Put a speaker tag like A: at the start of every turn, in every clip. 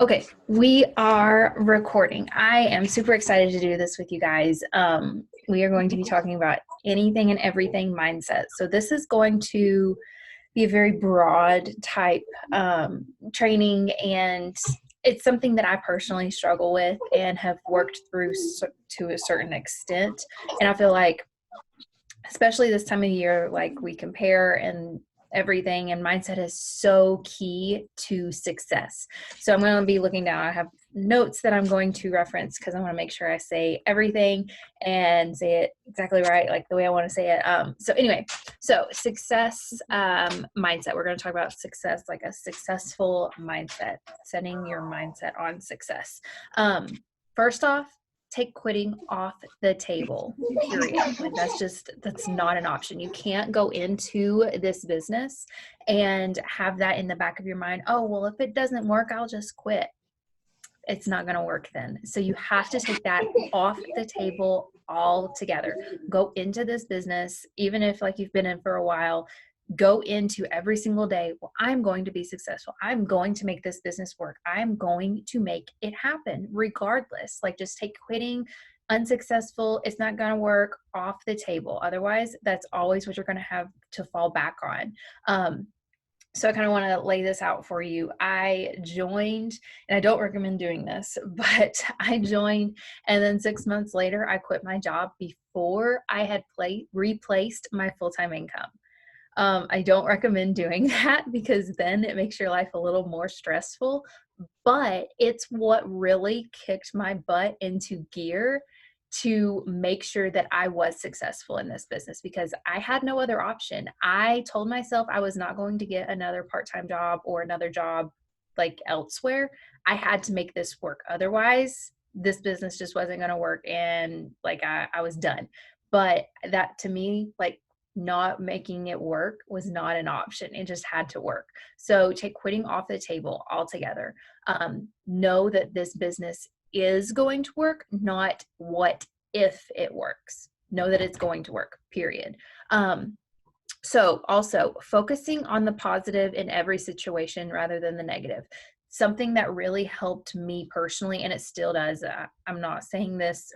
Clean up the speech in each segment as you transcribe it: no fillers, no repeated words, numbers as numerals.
A: Okay, we are recording. I am super excited to do this with you guys. We are going to be talking about anything and everything mindset. So this is going to be a very broad type training, and it's something that I personally struggle with and have worked through to a certain extent. And I feel like, especially this time of year, like we compare and everything, and mindset is so key to success. So I'm going to be looking down. I have notes that I'm going to reference because I want to make sure I say everything and say it exactly right, like the way I want to say it. So anyway, so success mindset. We're going to talk about success, like a successful mindset, setting your mindset on success. First off, take quitting off the table, period. Like that's not an option. You can't go into this business and have that in the back of your mind. Oh, well, if it doesn't work, I'll just quit. It's not going to work then. So you have to take that off the table altogether. Go into this business, even if like you've been in for a while, go into every single day. Well, I'm going to be successful. I'm going to make this business work. I'm going to make it happen regardless. Like just take quitting, unsuccessful, it's not going to work, off the table. Otherwise, that's always what you're going to have to fall back on. So I kind of want to lay this out for you. I joined, and I don't recommend doing this, but I joined, and then 6 months later, I quit my job before I had replaced my full-time income. I don't recommend doing that because then it makes your life a little more stressful, but it's what really kicked my butt into gear to make sure that I was successful in this business because I had no other option. I told myself I was not going to get another part-time job or another job like elsewhere. I had to make this work. Otherwise, this business just wasn't going to work, and like I was done. But that to me, like not making it work was not an option. It just had to work. So take quitting off the table altogether. Know that this business is going to work, not what if it works. Know that it's going to work, period. So also focusing on the positive in every situation rather than the negative. Something that really helped me personally, and it still does. I'm not saying this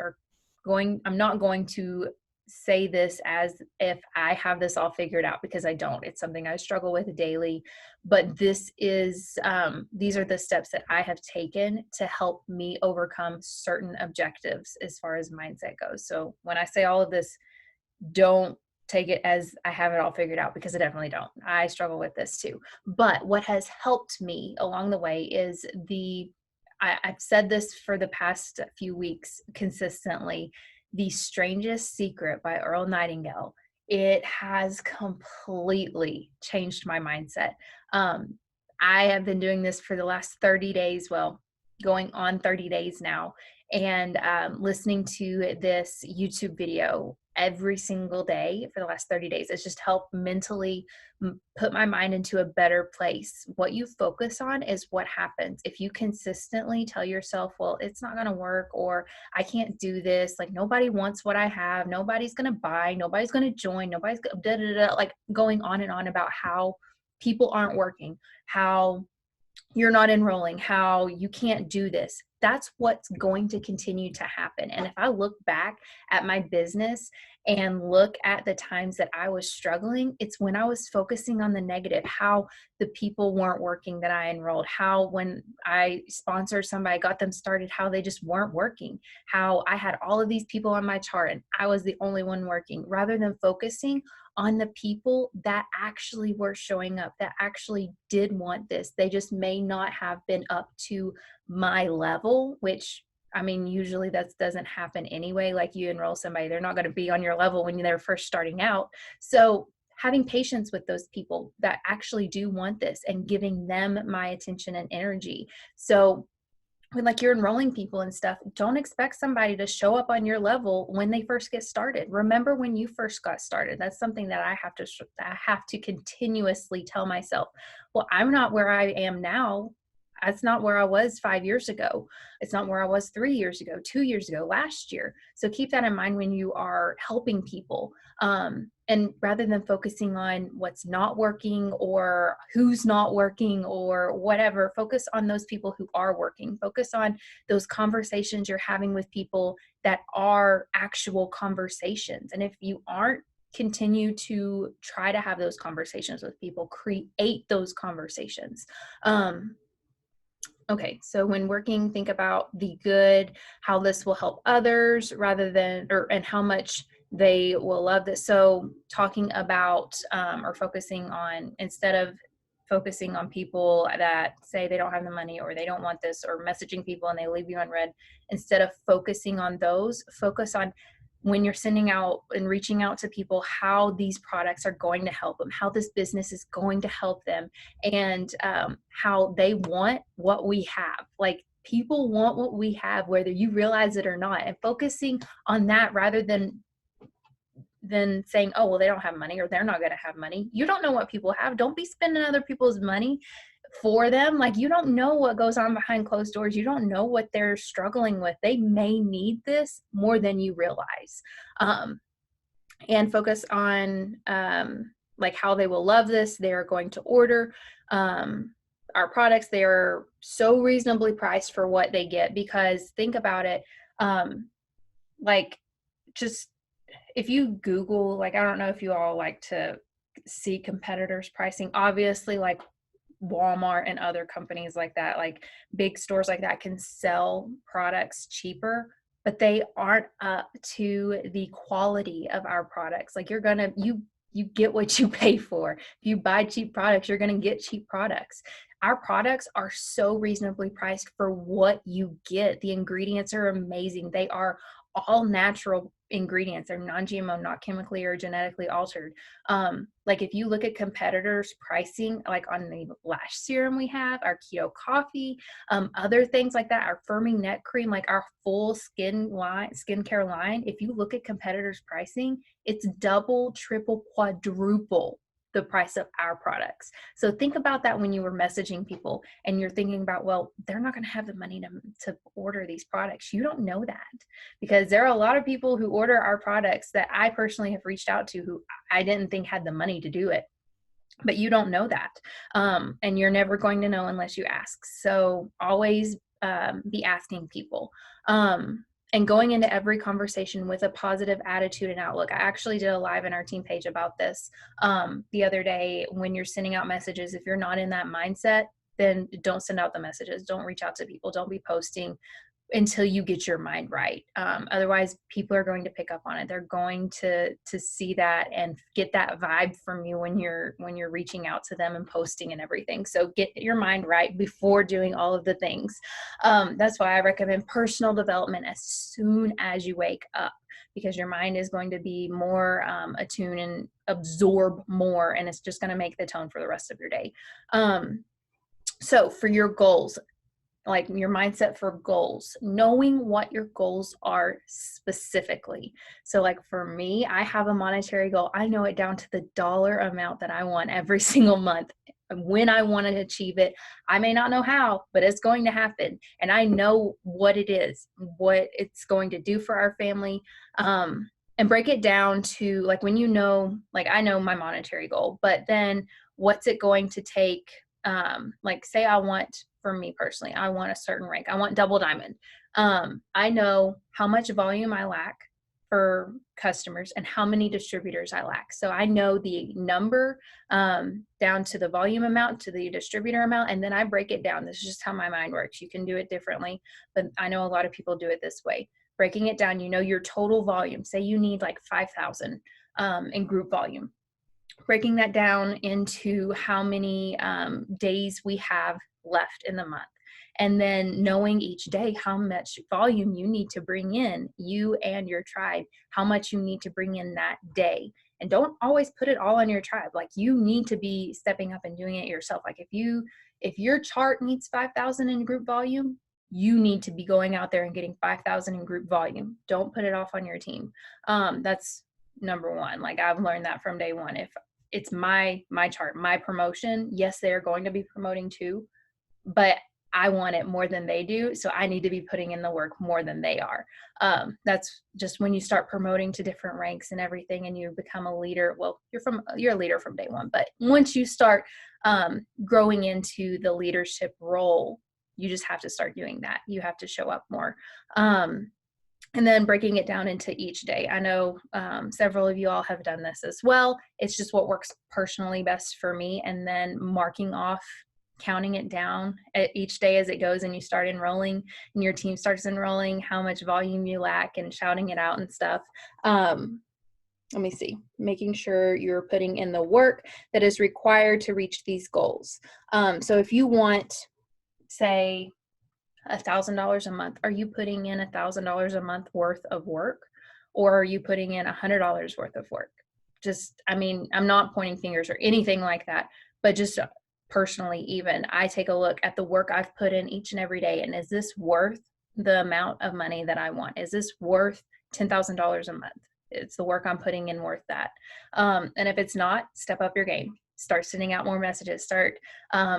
A: I'm not going to say this as if I have this all figured out because I don't. It's something I struggle with daily, but these are the steps that I have taken to help me overcome certain objectives as far as mindset goes. So when I say all of this, don't take it as I have it all figured out because I definitely don't. I struggle with this too. But what has helped me along the way is I've said this for the past few weeks consistently, The Strangest Secret by Earl Nightingale. It has completely changed my mindset. I have been doing this for the last 30 days, well, going on 30 days now, and listening to this YouTube video every single day for the last 30 days. It's just helped mentally put my mind into a better place. What you focus on is what happens. If you consistently tell yourself, well, it's not going to work, or I can't do this, like nobody wants what I have, nobody's going to buy, nobody's going to join, nobody's like going on and on about how people aren't working, how you're not enrolling, how you can't do this. That's what's going to continue to happen. And if I look back at my business and look at the times that I was struggling, it's when I was focusing on the negative, how the people weren't working that I enrolled, how when I sponsored somebody, got them started, how they just weren't working, how I had all of these people on my chart and I was the only one working, rather than focusing on the people that actually were showing up, that actually did want this. They just may not have been up to my level, which I mean, usually that doesn't happen anyway. Like you enroll somebody, they're not going to be on your level when they're first starting out. So having patience with those people that actually do want this and giving them my attention and energy. So when like you're enrolling people and stuff, don't expect somebody to show up on your level when they first get started. Remember when you first got started. That's something that I have to continuously tell myself. Well, I'm not where I am now. That's not where I was 5 years ago. It's not where I was 3 years ago, 2 years ago, last year. So keep that in mind when you are helping people. And rather than focusing on what's not working or who's not working or whatever, focus on those people who are working. Focus on those conversations you're having with people that are actual conversations. And if you aren't, continue to try to have those conversations with people, create those conversations. Okay, so when working, think about the good, how this will help others rather than, and how much they will love this. So talking about or focusing on, instead of focusing on people that say they don't have the money or they don't want this, or messaging people and they leave you unread, instead of focusing on those, focus on when you're sending out and reaching out to people, how these products are going to help them, how this business is going to help them, and how they want what we have. Like, people want what we have, whether you realize it or not, and focusing on that rather than saying, oh, well, they don't have money or they're not going to have money. You don't know what people have. Don't be spending other people's money for them. Like, you don't know what goes on behind closed doors. You don't know what they're struggling with. They may need this more than you realize. And focus on like how they will love this. They're going to order our products. They are so reasonably priced for what they get, because think about it. Like, just if you Google, like, I don't know if you all like to see competitors' pricing. Obviously, like Walmart and other companies like that, like big stores like that, can sell products cheaper, but they aren't up to the quality of our products. Like, you get what you pay for. If you buy cheap products, you're going to get cheap products. Our products are so reasonably priced for what you get. The ingredients are amazing. They are all natural ingredients. They're non-GMO, not chemically or genetically altered. Like, if you look at competitors' pricing, like on the lash serum we have, our keto coffee, other things like that, our firming neck cream, like our full skincare line, if you look at competitors' pricing, it's double, triple, quadruple the price of our products. So think about that when you were messaging people and you're thinking about, well, they're not going to have the money to order these products. You don't know that, because there are a lot of people who order our products that I personally have reached out to who I didn't think had the money to do it. But you don't know that. And you're never going to know unless you ask. So always be asking people. And going into every conversation with a positive attitude and outlook. I actually did a live in our team page about this the other day. When you're sending out messages, if you're not in that mindset, then don't send out the messages. Don't reach out to people. Don't be posting until you get your mind right. Otherwise, people are going to pick up on it. They're going to see that and get that vibe from you when you're reaching out to them and posting and everything. So get your mind right before doing all of the things. That's why I recommend personal development as soon as you wake up, because your mind is going to be more attuned and absorb more, and it's just going to make the tone for the rest of your day. So for your goals, like your mindset for goals, knowing what your goals are specifically. So like for me, I have a monetary goal. I know it down to the dollar amount that I want every single month. When I want to achieve it, I may not know how, but it's going to happen. And I know what it is, what it's going to do for our family. And break it down to, like, when you know, like I know my monetary goal, but then what's it going to take? Like, say I want, for me personally, I want a certain rank. I want double diamond. I know how much volume I lack for customers and how many distributors I lack. So I know the number down to the volume amount, to the distributor amount, and then I break it down. This is just how my mind works. You can do it differently, but I know a lot of people do it this way. Breaking it down, you know your total volume. Say you need like 5,000 in group volume. Breaking that down into how many days we have left in the month. And then knowing each day how much volume you need to bring in, you and your tribe, how much you need to bring in that day. And don't always put it all on your tribe. Like, you need to be stepping up and doing it yourself. Like, if your chart needs 5,000 in group volume, you need to be going out there and getting 5,000 in group volume. Don't put it off on your team. That's number one. Like, I've learned that from day one. If it's my chart, my promotion, yes, they're going to be promoting too, but I want it more than they do. So I need to be putting in the work more than they are. That's just when you start promoting to different ranks and everything, and you become a leader. Well, you're a leader from day one, but once you start growing into the leadership role, you just have to start doing that. You have to show up more. And then breaking it down into each day. I know several of you all have done this as well. It's just what works personally best for me. And then marking off, counting it down at each day as it goes, and you start enrolling and your team starts enrolling, how much volume you lack, and shouting it out and stuff. Let me see, making sure you're putting in the work that is required to reach these goals. So if you want, say, $1,000 a month, are you putting in $1,000 a month worth of work, or are you putting in $100 worth of work? Just, I mean, I'm not pointing fingers or anything like that, but just personally, even I take a look at the work I've put in each and every day, and is this worth the amount of money that I want? Is this worth $10,000 a month? It's the work I'm putting in worth that. And if it's not, step up your game. Start sending out more messages, start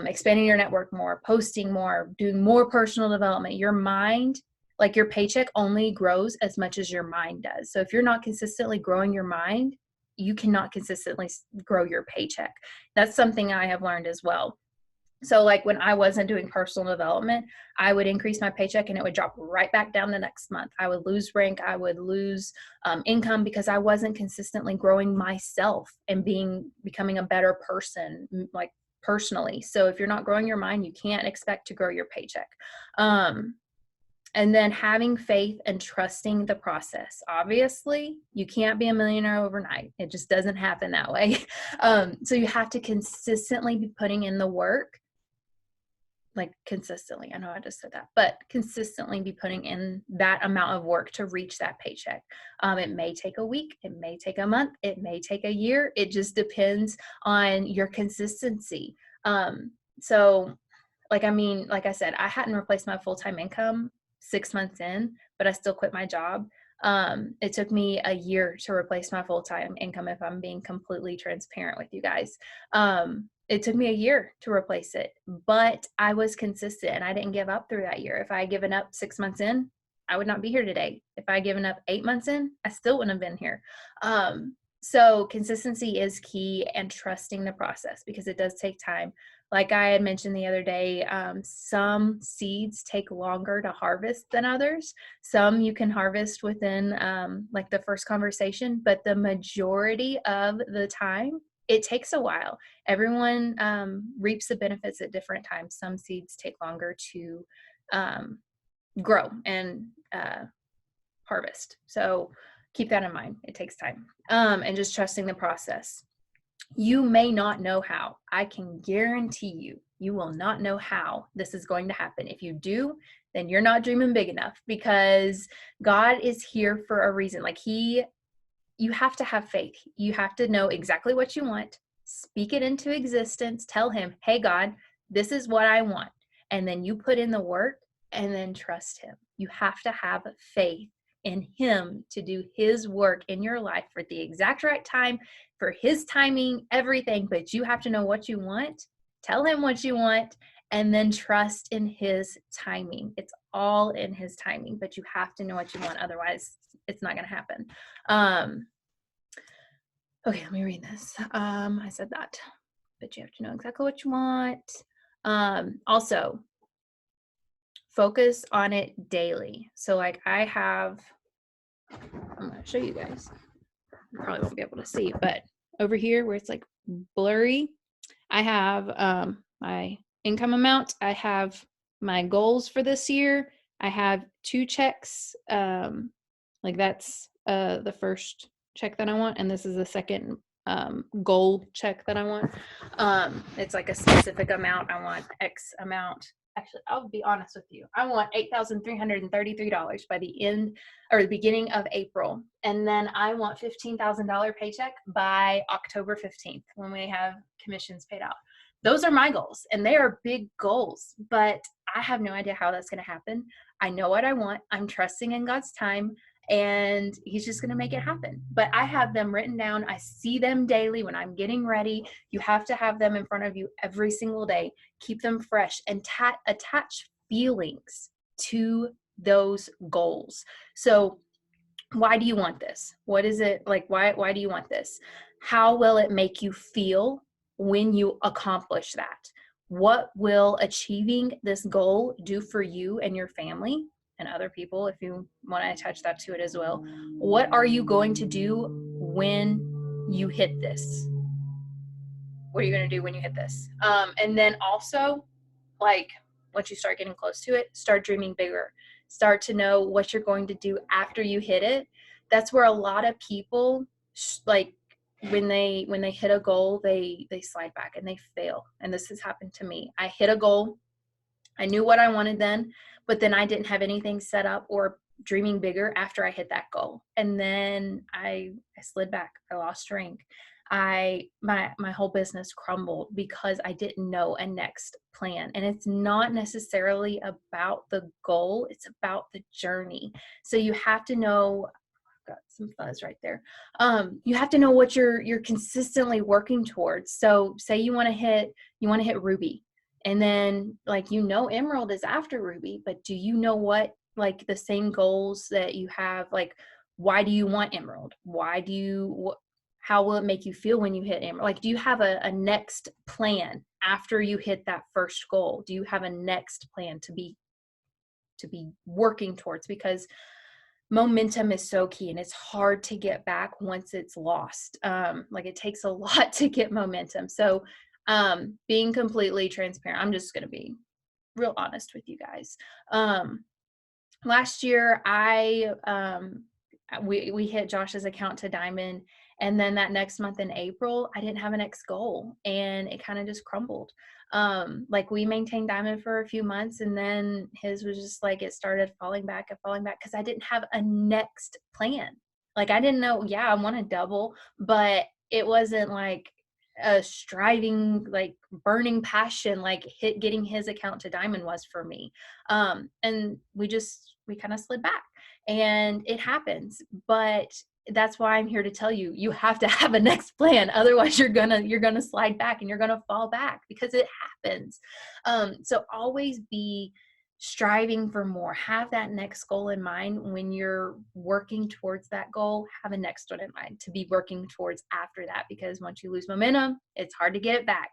A: expanding your network more, posting more, doing more personal development. Your mind, like your paycheck, only grows as much as your mind does. So if you're not consistently growing your mind, you cannot consistently grow your paycheck. That's something I have learned as well. So like when I wasn't doing personal development, I would increase my paycheck and it would drop right back down the next month. I would lose rank. I would lose income because I wasn't consistently growing myself and becoming a better person, like personally. So if you're not growing your mind, you can't expect to grow your paycheck. And then having faith and trusting the process. Obviously, you can't be a millionaire overnight. It just doesn't happen that way. So you have to consistently be putting in the work. Like consistently, I know I just said that, but consistently be putting in that amount of work to reach that paycheck. It may take a week, it may take a month, it may take a year. It just depends on your consistency. So like I said, I hadn't replaced my full-time income 6 months in, but I still quit my job. It took me a year to replace my full-time income, if I'm being completely transparent with you guys. It took me a year to replace it, but I was consistent and I didn't give up through that year. If I had given up 6 months in, I would not be here today. If I had given up 8 months in, I still wouldn't have been here. So consistency is key, and trusting the process, because it does take time. Like I had mentioned the other day, some seeds take longer to harvest than others. Some you can harvest within like the first conversation, but the majority of the time, it takes a while. Everyone reaps the benefits at different times. Some seeds take longer to grow and harvest. So keep that in mind. It takes time. And just trusting the process. You may not know how. I can guarantee you will not know how this is going to happen. If you do, then you're not dreaming big enough, because God is here for a reason. Like you have to have faith. You have to know exactly what you want, speak it into existence, tell him, hey, God, this is what I want. And then you put in the work and then trust him. You have to have faith in him to do his work in your life for the exact right time, for his timing, everything. But you have to know what you want, tell him what you want, and then trust in his timing. It's all in his timing, but you have to know what you want. Otherwise, it's not going to happen. Okay, let me read this. I said that, but you have to know exactly what you want. Also, focus on it daily. So like I'm going to show you guys. You probably won't be able to see, but over here where it's like blurry, I have my income amount. I have my goals for this year. I have 2 checks. Like that's the first check that I want, and this is the second goal check that I want. It's like a specific amount. I want X amount. Actually, I'll be honest with you. I want $8,333 by the end or the beginning of April. And then I want $15,000 paycheck by October 15th when we have commissions paid out. Those are my goals, and they are big goals, but I have no idea how that's going to happen. I know what I want. I'm trusting in God's time, and he's just going to make it happen. But I have them written down. I see them daily when I'm getting ready. You have to have them in front of you every single day. Keep them fresh and attach feelings to those goals. So why do you want this? What is it like? Why do you want this? How will it make you feel when you accomplish that? What will achieving this goal do for you and your family and other people, if you want to attach that to it as well? What are you going to do when you hit this? What are you going to do when you hit this? And then also, like, once you start getting close to it, start dreaming bigger. Start to know what you're going to do after you hit it. That's where a lot of people, like, when they hit a goal, they slide back and they fail. And this has happened to me. I hit a goal. I knew what I wanted then, but then I didn't have anything set up or dreaming bigger after I hit that goal. And then I slid back. I lost strength. My whole business crumbled because I didn't know a next plan. And it's not necessarily about the goal, it's about the journey. So you have to know, I've got some fuzz right there. You have to know what you're consistently working towards. So say you want to hit Ruby, and then, like, Emerald is after Ruby, but do you know what, like, the same goals that you have, like, why do you want Emerald? How will it make you feel when you hit Emerald? Like, do you have a next plan after you hit that first goal? Do you have a next plan to be working towards? Because momentum is so key, and it's hard to get back once it's lost. Like, it takes a lot to get momentum. So being completely transparent, I'm just going to be real honest with you guys. Last year, we hit Josh's account to diamond, and then that next month in April, I didn't have a next goal, and it kind of just crumbled. Like, we maintained diamond for a few months, and then his was just like, it started falling back because I didn't have a next plan. Like, I didn't know, yeah, I want to double, but it wasn't like a striving, like, burning passion like getting his account to diamond was for me. And we kind of slid back, and it happens. But that's why I'm here to tell you, you have to have a next plan. Otherwise you're gonna slide back, and you're gonna fall back, because it happens. So always be striving for more. Have that next goal in mind. When you're working towards that goal, have a next one in mind to be working towards after that, because once you lose momentum, it's hard to get it back.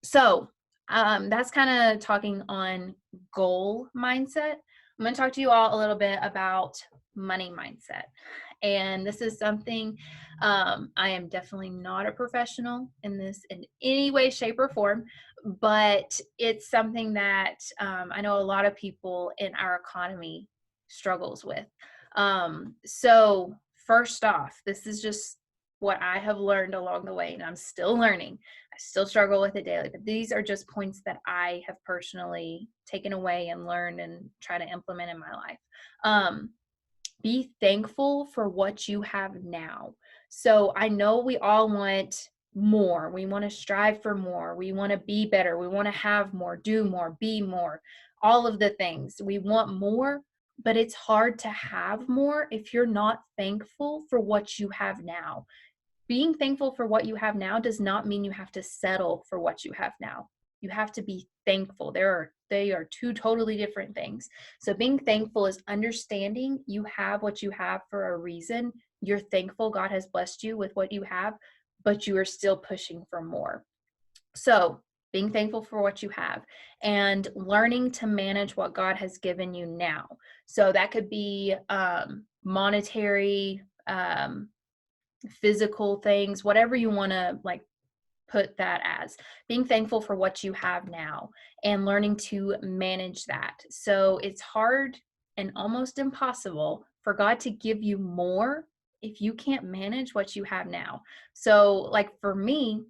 A: So that's kind of talking on goal mindset. I'm going to talk to you all a little bit about money mindset. And this is something, I am definitely not a professional in this in any way, shape, or form, but it's something that I know a lot of people in our economy struggles with. So first off, this is just what I have learned along the way, and I'm still learning. I still struggle with it daily, but these are just points that I have personally taken away and learned and try to implement in my life. Be thankful for what you have now. So I know we all want more. We want to strive for more. We want to be better. We want to have more, do more, be more, all of the things. We want more, but it's hard to have more if you're not thankful for what you have now. Being thankful for what you have now does not mean you have to settle for what you have now. You have to be thankful. They are two totally different things. So being thankful is understanding you have what you have for a reason. You're thankful God has blessed you with what you have, but you are still pushing for more. So being thankful for what you have and learning to manage what God has given you now. So that could be monetary, physical things, whatever you want to, like, put that as. Being thankful for what you have now and learning to manage that. So it's hard and almost impossible for God to give you more if you can't manage what you have now. So, like, for me,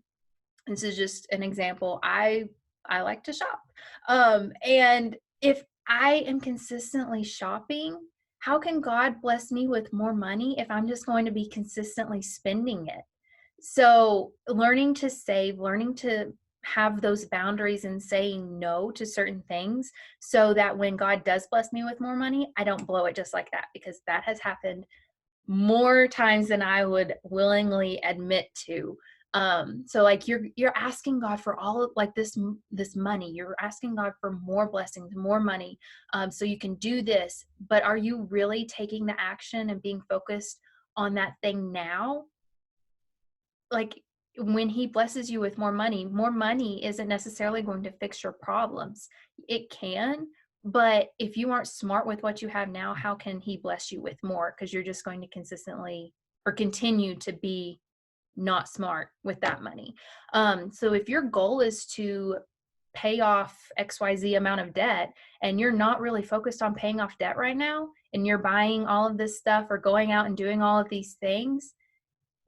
A: this is just an example. I like to shop. And if I am consistently shopping, how can God bless me with more money if I'm just going to be consistently spending it? So learning to save, learning to have those boundaries and saying no to certain things, so that when God does bless me with more money, I don't blow it just like that, because that has happened more times than I would willingly admit to. So like you're asking God for all of like this money. You're asking God for more blessings, more money, so you can do this. But are you really taking the action and being focused on that thing now? Like, when he blesses you with more money isn't necessarily going to fix your problems. It can, but if you aren't smart with what you have now, how can he bless you with more? Because you're just going to consistently or continue to be not smart with that money. So if your goal is to pay off XYZ amount of debt, and you're not really focused on paying off debt right now, and you're buying all of this stuff or going out and doing all of these things,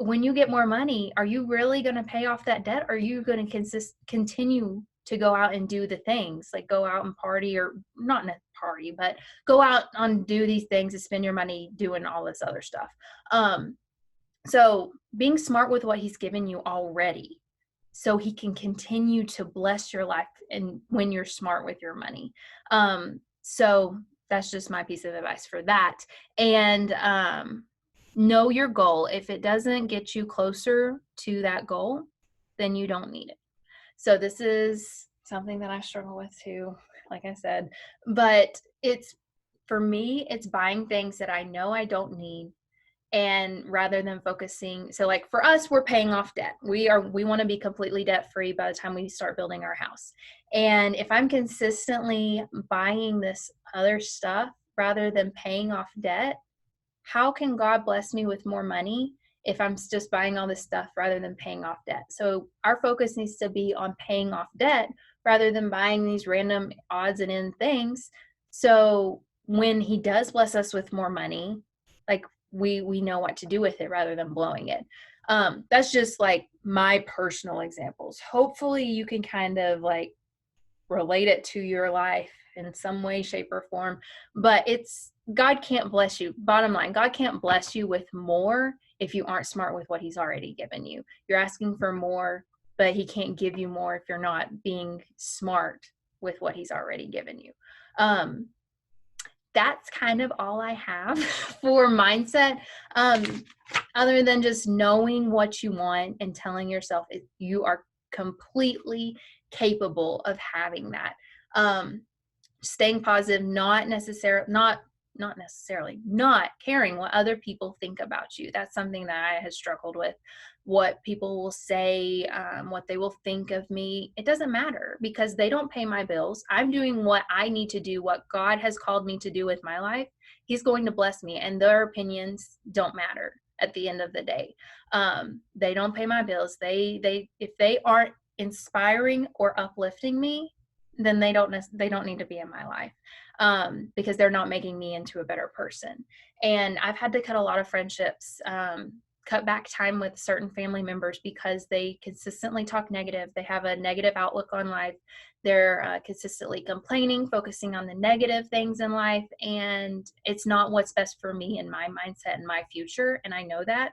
A: when you get more money, are you really going to pay off that debt? Or are you going to continue to go out and do the things, like go out and party, or not in a party, but go out and do these things and spend your money doing all this other stuff? So being smart with what he's given you already, so he can continue to bless your life and when you're smart with your money. So that's just my piece of advice for that. And know your goal. If it doesn't get you closer to that goal, then you don't need it. So this is something that I struggle with too, like I said, but it's, for me, it's buying things that I know I don't need. And rather than focusing, so like for us, we're paying off debt. We want to be completely debt free by the time we start building our house. And if I'm consistently buying this other stuff rather than paying off debt, how can God bless me with more money if I'm just buying all this stuff rather than paying off debt? So our focus needs to be on paying off debt rather than buying these random odds and end things. So when he does bless us with more money, like we know what to do with it rather than blowing it. That's just like my personal examples. Hopefully you can kind of like relate it to your life in some way, shape, or form. But it's, God can't bless you. Bottom line, God can't bless you with more if you aren't smart with what he's already given you. You're asking for more, but he can't give you more if you're not being smart with what he's already given you. That's kind of all I have for mindset. Other than just knowing what you want and telling yourself you are completely capable of having that. Staying positive, not caring what other people think about you. That's something that I have struggled with. What people will say, what they will think of me, it doesn't matter, because they don't pay my bills. I'm doing what I need to do, what God has called me to do with my life. He's going to bless me, and their opinions don't matter at the end of the day. They don't pay my bills. If they aren't inspiring or uplifting me, then they don't need to be in my life, because they're not making me into a better person. And I've had to cut a lot of friendships, cut back time with certain family members because they consistently talk negative. They have a negative outlook on life. They're consistently complaining, focusing on the negative things in life, and it's not what's best for me and my mindset and my future. And I know that.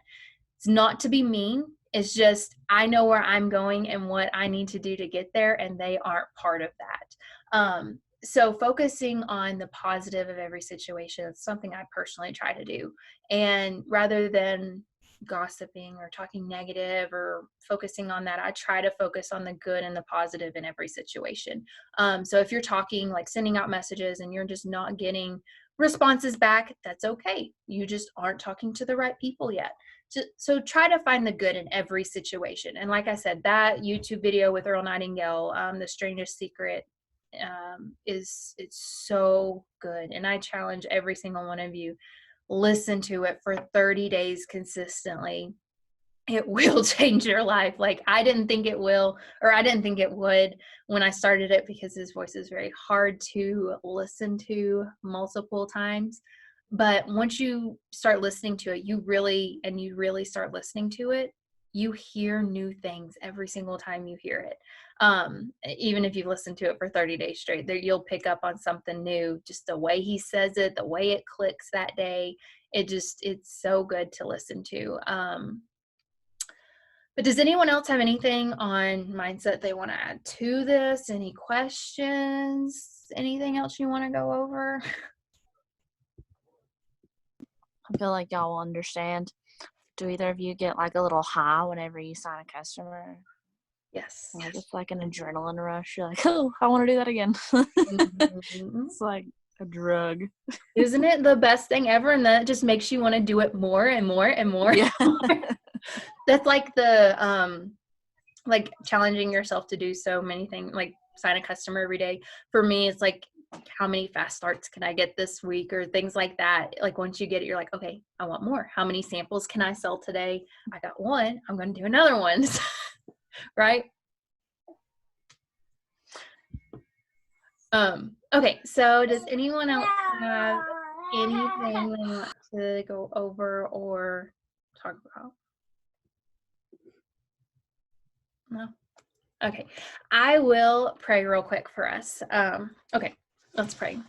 A: It's not to be mean. It's just, I know where I'm going and what I need to do to get there, and they aren't part of that. So focusing on the positive of every situation is something I personally try to do. And rather than gossiping or talking negative or focusing on that, I try to focus on the good and the positive in every situation. So if you're talking, like sending out messages, and you're just not getting responses back, that's okay. You just aren't talking to the right people yet. So try to find the good in every situation. And like I said, that YouTube video with Earl Nightingale, The Strangest Secret, it's so good. And I challenge every single one of you, listen to it for 30 days consistently. It will change your life. Like, I didn't think it will, or I didn't think it would when I started it, because his voice is very hard to listen to multiple times. But once you start listening to it, you really start listening to it, you hear new things every single time you hear it. Even if you've listened to it for 30 days straight, there you'll pick up on something new, just the way he says it, the way it clicks that day. It's so good to listen to. But does anyone else have anything on mindset they want to add to this? Any questions? Anything else you want to go over?
B: I feel like y'all will understand. Do either of you get like a little high whenever you sign a customer?
A: Yes.
B: Like it's like an adrenaline rush. You're like, oh, I want to do that again.
A: Mhm.
B: It's like a drug.
A: Isn't it the best thing ever? And that just makes you want to do it more and more and more.
B: Yeah.
A: That's like the like challenging yourself to do so many things, like sign a customer every day. For me, it's like, how many fast starts can I get this week, or things like that. Like once you get it, you're like, okay, I want more. How many samples can I sell today? I got one, I'm going to do another one. Right? Okay, so does anyone else have anything they want to go over or talk about? No? Okay, I will pray real quick for us. Okay, let's pray.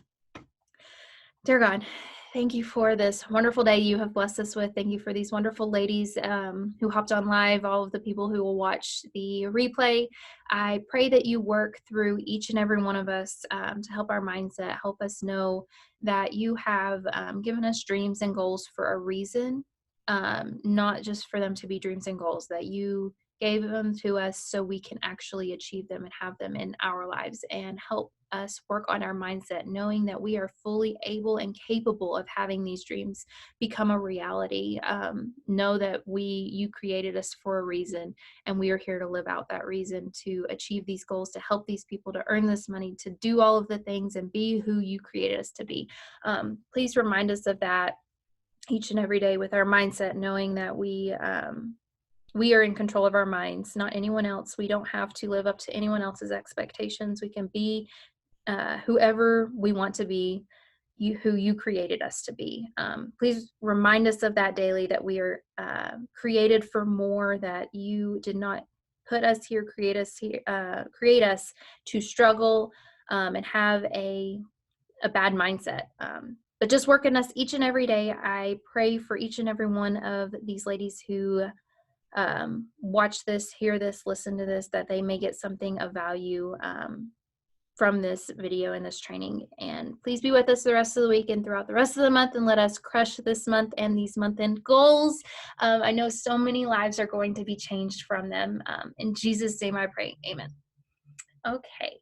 A: Dear God, thank you for this wonderful day you have blessed us with. Thank you for these wonderful ladies who hopped on live, all of the people who will watch the replay. I pray that you work through each and every one of us to help our mindset, help us know that you have given us dreams and goals for a reason, not just for them to be dreams and goals, that you gave them to us so we can actually achieve them and have them in our lives, and help us work on our mindset, knowing that we are fully able and capable of having these dreams become a reality. Know that you created us for a reason, and we are here to live out that reason, to achieve these goals, to help these people, to earn this money, to do all of the things and be who you created us to be. Please remind us of that each and every day with our mindset, knowing that we are in control of our minds, not anyone else. We don't have to live up to anyone else's expectations. We can be whoever we want to be, who you created us to be. Please remind us of that daily, that we are created for more, that you did not put us here, create us to struggle and have a bad mindset. But just work in us each and every day. I pray for each and every one of these ladies who watch this, hear this, listen to this, that they may get something of value from this video and this training. And please be with us the rest of the week and throughout the rest of the month, and let us crush this month and these month-end goals. I know so many lives are going to be changed from them. In Jesus' name I pray, amen. Okay.